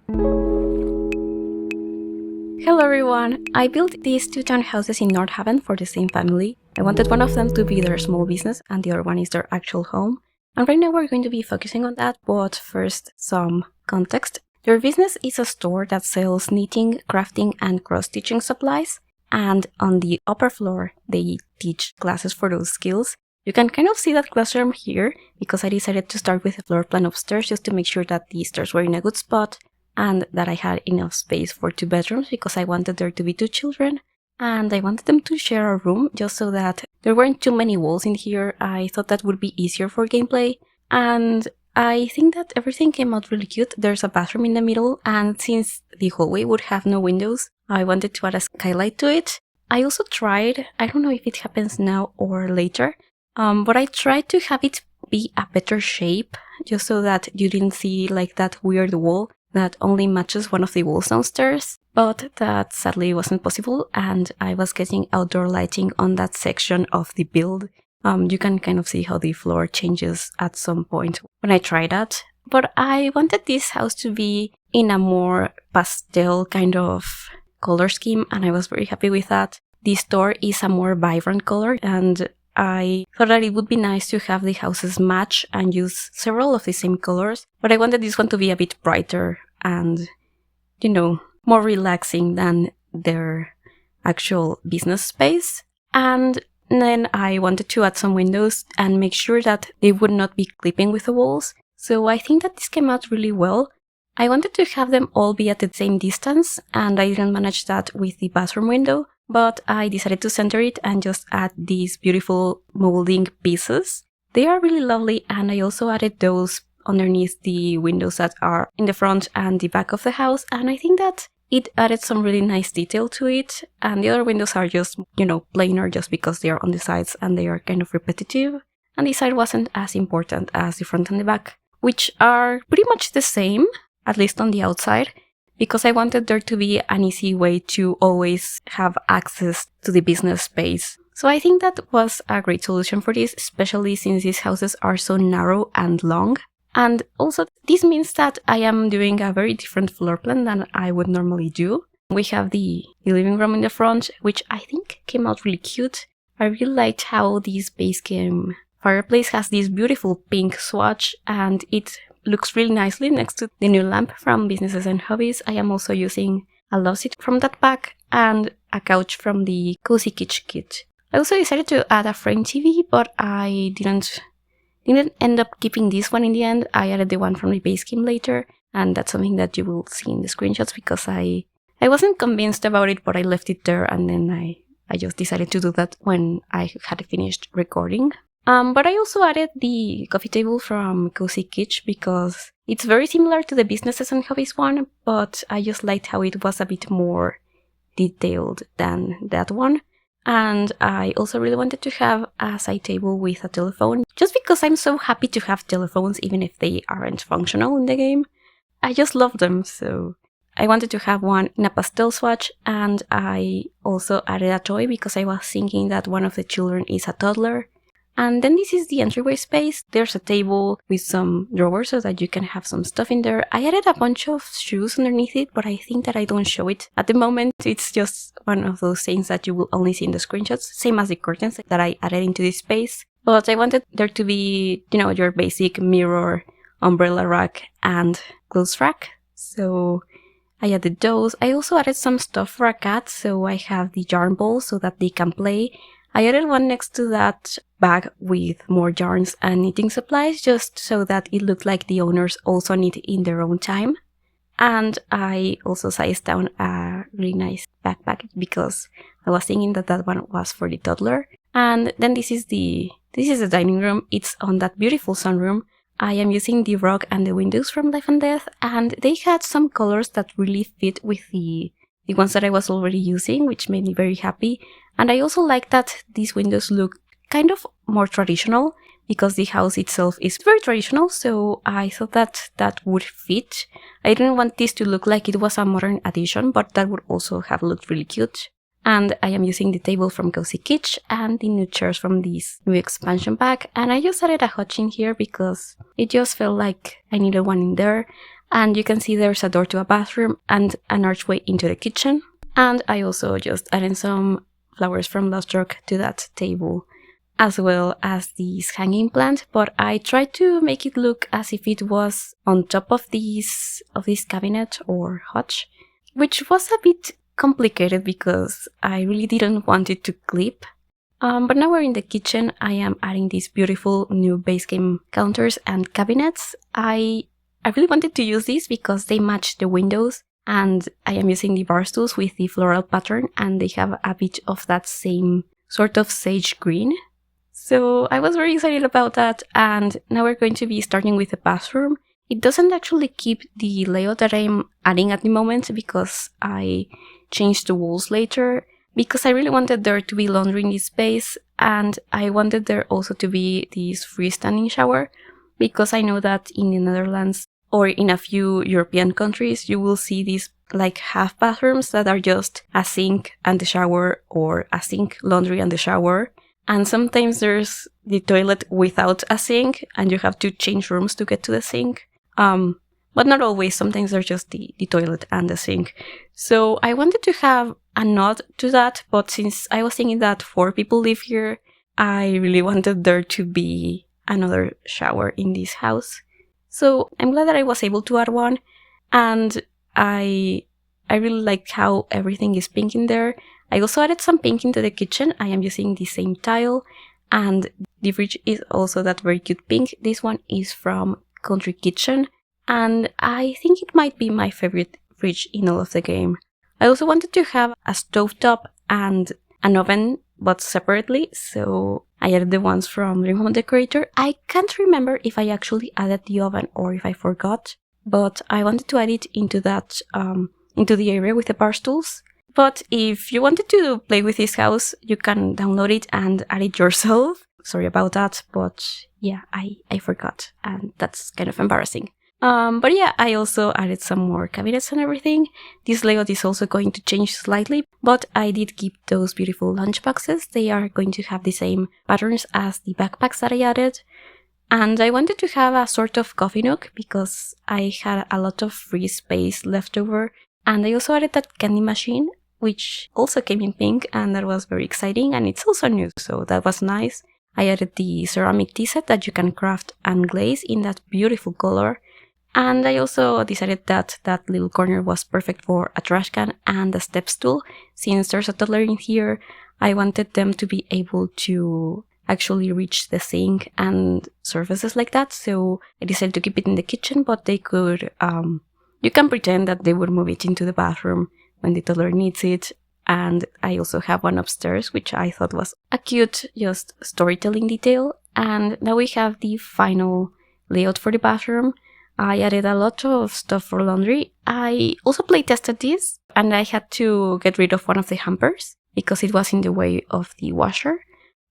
Hello everyone! I built these two townhouses in Nordhaven for the same family. I wanted one of them to be their small business and the other one is their actual home. And right now we're going to be focusing on that, but first some context. Their business is a store that sells knitting, crafting and cross-stitching supplies. And on the upper floor, they teach classes for those skills. You can kind of see that classroom here because I decided to start with a floor plan upstairs just to make sure that the stairs were in a good spot and that I had enough space for 2 bedrooms because I wanted there to be 2 children and I wanted them to share a room just so that there weren't too many walls in here. I thought that would be easier for gameplay and I think that everything came out really cute. There's a bathroom in the middle and since the hallway would have no windows, I wanted to add a skylight to it. I also tried, I don't know if it happens now or later, but I tried to have it be a better shape just so that you didn't see like that weird wall that only matches one of the walls downstairs, but that sadly wasn't possible and I was getting outdoor lighting on that section of the build. You can kind of see how the floor changes at some point when I try that, but I wanted this house to be in a more pastel kind of color scheme and I was very happy with that. The store is a more vibrant color and I thought that it would be nice to have the houses match and use several of the same colors, but I wanted this one to be a bit brighter and, you know, more relaxing than their actual business space. And then I wanted to add some windows and make sure that they would not be clipping with the walls. So I think that this came out really well. I wanted to have them all be at the same distance and I didn't manage that with the bathroom window. But I decided to center it and just add these beautiful molding pieces. They are really lovely and I also added those underneath the windows that are in the front and the back of the house and I think that it added some really nice detail to it and the other windows are just, you know, plainer just because they are on the sides and they are kind of repetitive and the side wasn't as important as the front and the back, which are pretty much the same, at least on the outside. Because I wanted there to be an easy way to always have access to the business space. So I think that was a great solution for this, especially since these houses are so narrow and long. And also this means that I am doing a very different floor plan than I would normally do. We have the living room in the front, which I think came out really cute. I really liked how this base game fireplace has this beautiful pink swatch and it looks really nicely next to the new lamp from Businesses and Hobbies. I am also using a love seat from that pack and a couch from the Cozy Kitsch kit. I also decided to add a frame TV, but I didn't end up keeping this one in the end. I added the one from the base game later, and that's something that you will see in the screenshots because I wasn't convinced about it, but I left it there and then I just decided to do that when I had finished recording. But I also added the coffee table from Cozy Kitsch because it's very similar to the Businesses and Hobbies one, but I just liked how it was a bit more detailed than that one. And I also really wanted to have a side table with a telephone, just because I'm so happy to have telephones even if they aren't functional in the game. I just love them, so I wanted to have one in a pastel swatch, and I also added a toy because I was thinking that one of the children is a toddler. And then this is the entryway space. There's a table with some drawers so that you can have some stuff in there. I added a bunch of shoes underneath it, but I think that I don't show it at the moment. It's just one of those things that you will only see in the screenshots, same as the curtains that I added into this space. But I wanted there to be, you know, your basic mirror, umbrella rack, and clothes rack. So I added those. I also added some stuff for a cat, so I have the yarn ball so that they can play. I added one next to that bag with more yarns and knitting supplies just so that it looked like the owners also knit in their own time. And I also sized down a really nice backpack because I was thinking that that one was for the toddler. And then this is the dining room. It's on that beautiful sunroom. I am using the rug and the windows from Life and Death, and they had some colors that really fit with the ones that I was already using, which made me very happy. And I also like that these windows look kind of more traditional because the house itself is very traditional, so I thought that that would fit. I didn't want this to look like it was a modern addition, but that would also have looked really cute. And I am using the table from Cozy Kitsch and the new chairs from this new expansion pack. And I just added a hutch in here because it just felt like I needed one in there. And you can see there's a door to a bathroom and an archway into the kitchen. And I also just added some flowers from Lost Rock to that table, as well as this hanging plant, but I tried to make it look as if it was on top of this cabinet or hutch, which was a bit complicated because I really didn't want it to clip. But now we're in the kitchen. I am adding these beautiful new base game counters and cabinets. I really wanted to use these because they match the windows, and I am using the bar stools with the floral pattern, and they have a bit of that same sort of sage green. So I was very excited about that, and now we're going to be starting with the bathroom. It doesn't actually keep the layout that I'm adding at the moment because I changed the walls later, because I really wanted there to be laundry in this space, and I wanted there also to be this freestanding shower, because I know that in the Netherlands or in a few European countries you will see these like half bathrooms that are just a sink and the shower, or a sink, laundry and the shower. And sometimes there's the toilet without a sink and you have to change rooms to get to the sink. But not always. Sometimes there's just the toilet and the sink. So I wanted to have a nod to that, but since I was thinking that 4 people live here, I really wanted there to be another shower in this house. So I'm glad that I was able to add one, and I really like how everything is pink in there. I also added some pink into the kitchen. I am using the same tile, and the fridge is also that very cute pink. This one is from Country Kitchen, and I think it might be my favorite fridge in all of the game. I also wanted to have a stovetop and an oven, but separately, so I added the ones from Dream Home Decorator. I can't remember if I actually added the oven or if I forgot, but I wanted to add it into that, into the area with the bar stools. But if you wanted to play with this house, you can download it and add it yourself. Sorry about that, but yeah, I forgot, and that's kind of embarrassing. But yeah, I also added some more cabinets and everything. This layout is also going to change slightly, but I did keep those beautiful lunch boxes. They are going to have the same patterns as the backpacks that I added. And I wanted to have a sort of coffee nook because I had a lot of free space left over. And I also added that candy machine, which also came in pink, and that was very exciting, and it's also new, so that was nice. I added the ceramic tea set that you can craft and glaze in that beautiful color. And I also decided that that little corner was perfect for a trash can and a step stool. Since there's a toddler in here, I wanted them to be able to actually reach the sink and surfaces like that. So I decided to keep it in the kitchen, but they could, you can pretend that they would move it into the bathroom when the toddler needs it. And I also have one upstairs, which I thought was a cute, just storytelling detail. And now we have the final layout for the bathroom. I added a lot of stuff for laundry. I also play tested this, and I had to get rid of one of the hampers because it was in the way of the washer.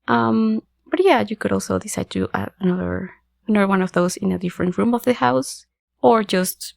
But yeah, you could also decide to add another one of those in a different room of the house, or just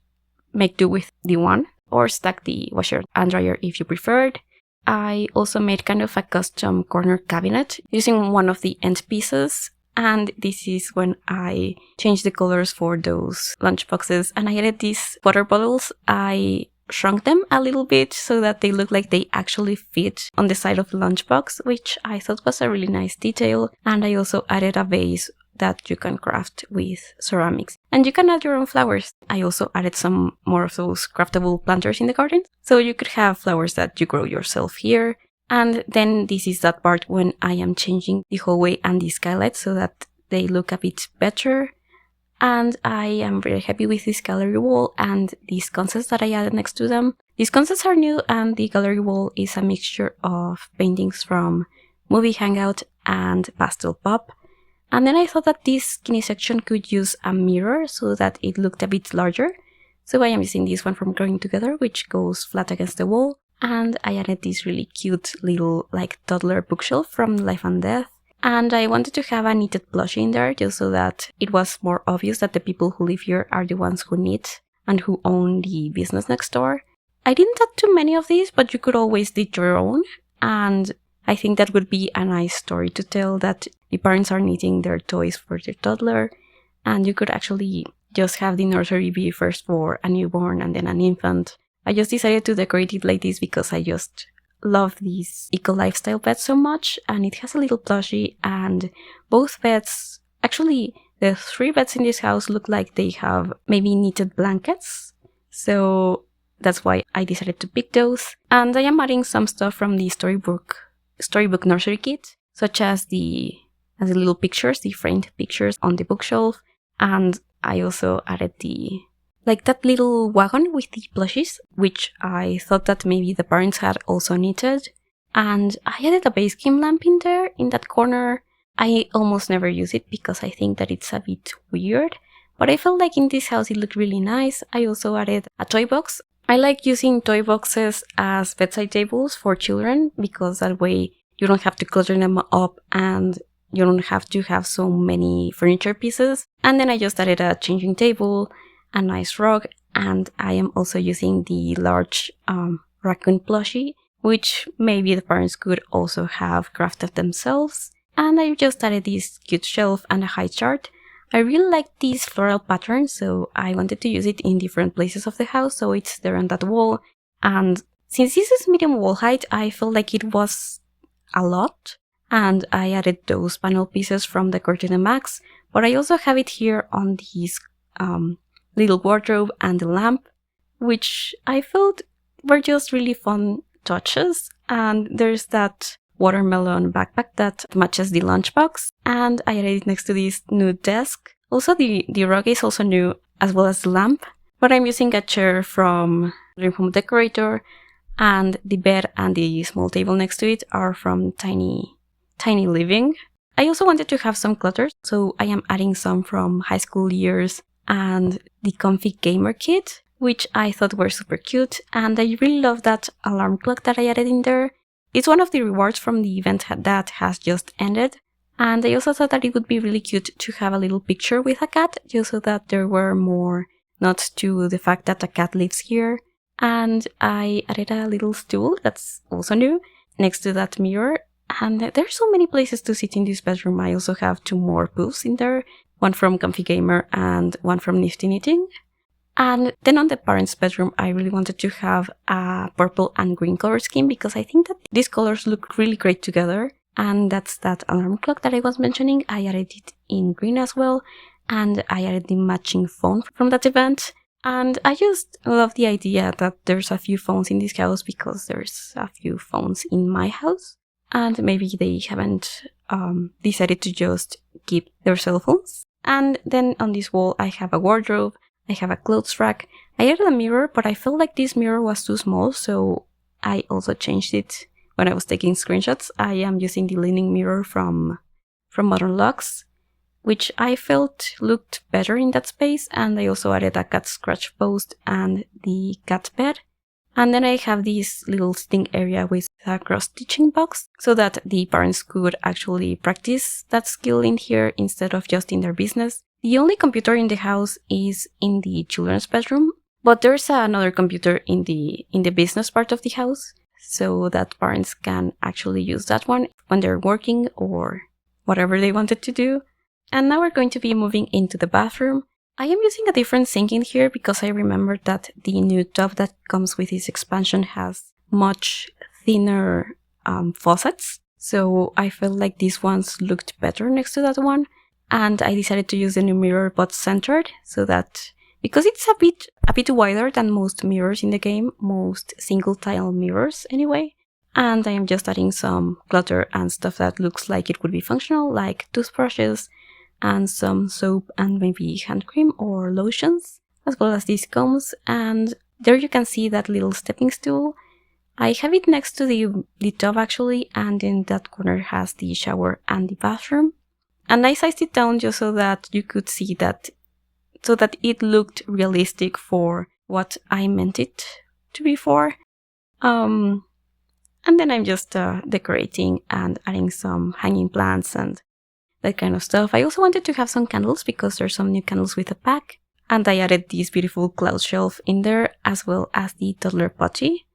make do with the one, or stack the washer and dryer if you preferred. I also made kind of a custom corner cabinet using one of the end pieces. And this is when I changed the colors for those lunch boxes, and I added these water bottles. I shrunk them a little bit so that they look like they actually fit on the side of the lunchbox, which I thought was a really nice detail. And I also added a vase that you can craft with ceramics, and you can add your own flowers. I also added some more of those craftable planters in the garden, so you could have flowers that you grow yourself here. And then this is that part when I am changing the hallway and the skylight so that they look a bit better. And I am very happy with this gallery wall and these concepts that I added next to them. These concepts are new, and the gallery wall is a mixture of paintings from Movie Hangout and Pastel Pop. And then I thought that this skinny section could use a mirror so that it looked a bit larger. So I am using this one from Growing Together, which goes flat against the wall. And I added this really cute little like toddler bookshelf from Life and Death. And I wanted to have a knitted plushie in there just so that it was more obvious that the people who live here are the ones who knit and who own the business next door. I didn't add too many of these, but you could always knit your own. And I think that would be a nice story to tell, that the parents are knitting their toys for their toddler. And you could actually just have the nursery be first for a newborn and then an infant. I just decided to decorate it like this because I just love these eco-lifestyle beds so much, and it has a little plushie, and both beds, actually the 3 beds in this house look like they have maybe knitted blankets, so that's why I decided to pick those. And I am adding some stuff from the storybook nursery kit, such as the little pictures, the framed pictures on the bookshelf, and I also added that little wagon with the plushies, which I thought that maybe the parents had also knitted. And I added a base game lamp in there, in that corner. I almost never use it because I think that it's a bit weird, but I felt like in this house it looked really nice. I also added a toy box. I like using toy boxes as bedside tables for children because that way you don't have to clutter them up and you don't have to have so many furniture pieces. And then I just added a changing table, a nice rug, and I am also using the large raccoon plushie, which maybe the parents could also have crafted themselves. And I just added this cute shelf and a high chart. I really like this floral pattern, so I wanted to use it in different places of the house, so it's there on that wall. And since this is medium wall height, I felt like it was a lot, and I added those panel pieces from the Cortina Max, but I also have it here on this little wardrobe and the lamp, which I felt were just really fun touches. And there's that watermelon backpack that matches the lunchbox, and I added it next to this nude desk. Also, the rug is also new, as well as the lamp, but I'm using a chair from Dream Home Decorator, and the bed and the small table next to it are from Tiny Living. I also wanted to have some clutter, so I am adding some from high school years and the Comfy Gamer kit, which I thought were super cute, and I really love that alarm clock that I added in there. It's one of the rewards from the event that has just ended, and I also thought that it would be really cute to have a little picture with a cat, just so that there were more nods to the fact that a cat lives here. And I added a little stool that's also new next to that mirror, and there's so many places to sit in this bedroom. I also have 2 more booths in there, one from Comfy Gamer and one from Nifty Knitting. And then on the parents' bedroom, I really wanted to have a purple and green color scheme because I think that these colors look really great together. And that's that alarm clock that I was mentioning. I added it in green as well, and I added the matching phone from that event. And I just love the idea that there's a few phones in this house because there's a few phones in my house, and maybe they haven't decided to just keep their cell phones. And then on this wall, I have a wardrobe. I have a clothes rack. I added a mirror, but I felt like this mirror was too small, so I also changed it when I was taking screenshots. I am using the leaning mirror from Modern Lux, which I felt looked better in that space, and I also added a cat scratch post and the cat bed. And then I have this little sitting area with a cross-stitching box so that the parents could actually practice that skill in here instead of just in their business. The only computer in the house is in the children's bedroom, but there's another computer in the business part of the house, so that parents can actually use that one when they're working or whatever they wanted to do. And now we're going to be moving into the bathroom. I am using a different sink in here because I remembered that the new tub that comes with this expansion has much thinner faucets, so I felt like these ones looked better next to that one. And I decided to use the new mirror but centered, so that because it's a bit wider than most mirrors in the game, most single tile mirrors anyway. And I am just adding some clutter and stuff that looks like it would be functional, like toothbrushes and some soap and maybe hand cream or lotions, as well as these combs. And there you can see that little stepping stool. I have it next to the tub actually, and in that corner has the shower and the bathroom. And I sized it down just so that you could see that, so that it looked realistic for what I meant it to be for. And then I'm just decorating and adding some hanging plants and that kind of stuff. I also wanted to have some candles because there's some new candles with a pack. And I added this beautiful cloud shelf in there, as well as the toddler potty.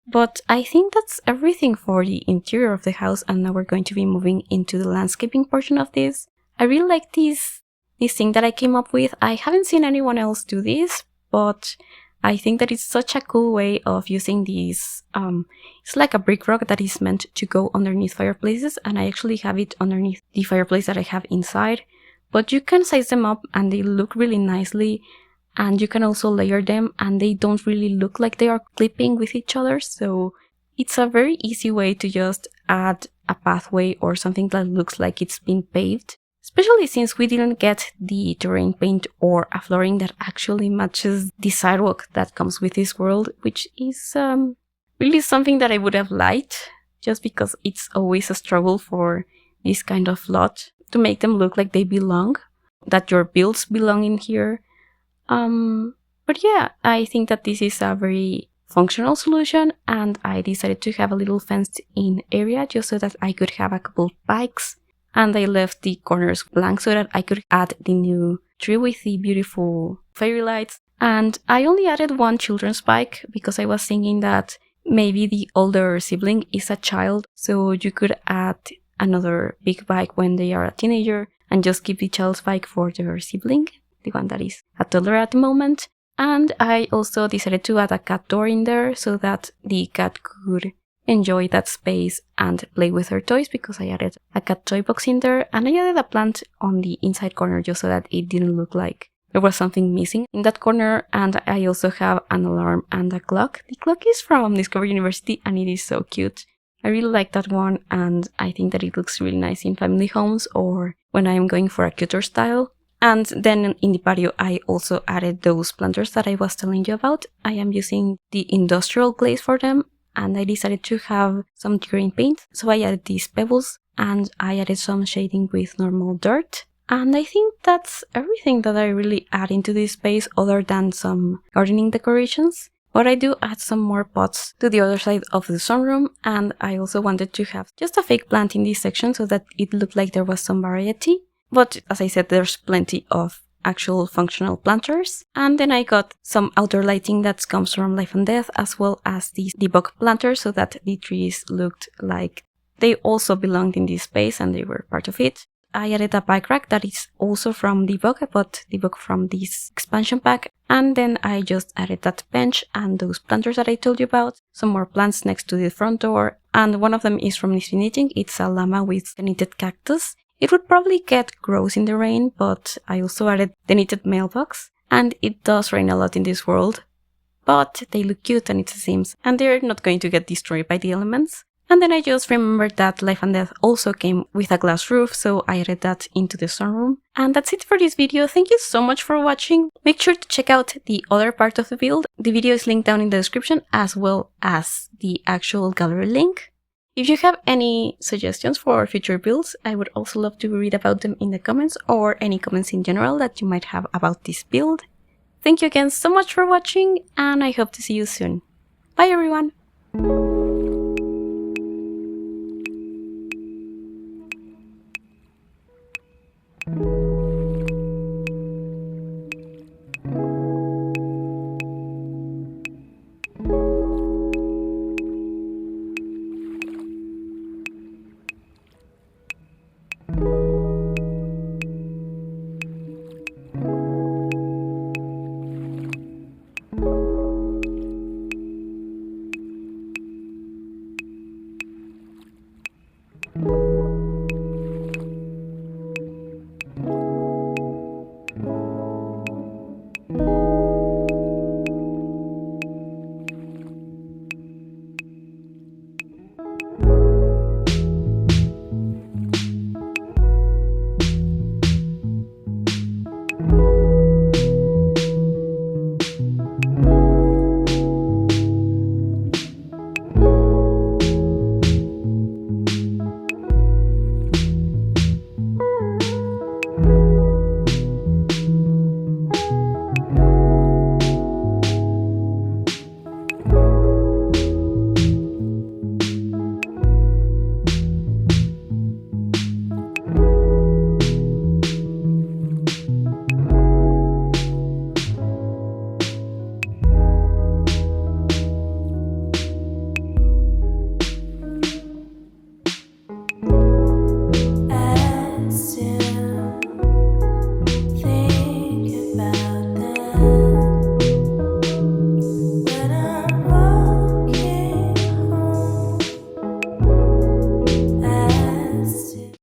But I think that's everything for the interior of the house, and now we're going to be moving into the landscaping portion of this. I really like these this thing that I came up with. I haven't seen anyone else do this, but I think that it's such a cool way of using these. It's like a brick rock that is meant to go underneath fireplaces, and I actually have it underneath the fireplace that I have inside. But you can size them up and they look really nicely, and you can also layer them and they don't really look like they are clipping with each other. So it's a very easy way to just add a pathway or something that looks like it's been paved. Especially since we didn't get the terrain paint or a flooring that actually matches the sidewalk that comes with this world, which is really something that I would have liked, just because it's always a struggle for this kind of lot to make them look like they belong, that your builds belong in here. But yeah, I think that this is a very functional solution, and I decided to have a little fenced-in area just so that I could have a couple bikes. And I left the corners blank so that I could add the new tree with the beautiful fairy lights. And I only added one children's bike because I was thinking that maybe the older sibling is a child, so you could add another big bike when they are a teenager and just keep the child's bike for their sibling, the one that is a toddler at the moment. And I also decided to add a cat door in there so that the cat could enjoy that space and play with her toys, because I added a cat toy box in there, and I added a plant on the inside corner just so that it didn't look like there was something missing in that corner. And I also have an alarm and a clock. The clock is from Discover University and it is so cute. I really like that one, and I think that it looks really nice in family homes or when I am going for a cuter style. And then in the patio, I also added those planters that I was telling you about. I am using the industrial glaze for them, and I decided to have some green paint, so I added these pebbles and I added some shading with normal dirt. And I think that's everything that I really add into this space other than some gardening decorations. But I do add some more pots to the other side of the sunroom, and I also wanted to have just a fake plant in this section so that it looked like there was some variety. But as I said, there's plenty of actual functional planters. And then I got some outdoor lighting that comes from Life and Death, as well as these debug planters, so that the trees looked like they also belonged in this space and they were part of it. I added a bike rack that is also from debug, but debug from this expansion pack. And then I just added that bench and those planters that I told you about, some more plants next to the front door, and one of them is from Nisby Knitting. It's a llama with a knitted cactus. It would probably get gross in the rain, but I also added the knitted mailbox, and it does rain a lot in this world. But they look cute and it's a Sims, and they're not going to get destroyed by the elements. And then I just remembered that Life and Death also came with a glass roof, so I added that into the sunroom. And that's it for this video. Thank you so much for watching. Make sure to check out the other part of the build. The video is linked down in the description, as well as the actual gallery link. If you have any suggestions for future builds, I would also love to read about them in the comments, or any comments in general that you might have about this build. Thank you again so much for watching, and I hope to see you soon. Bye everyone!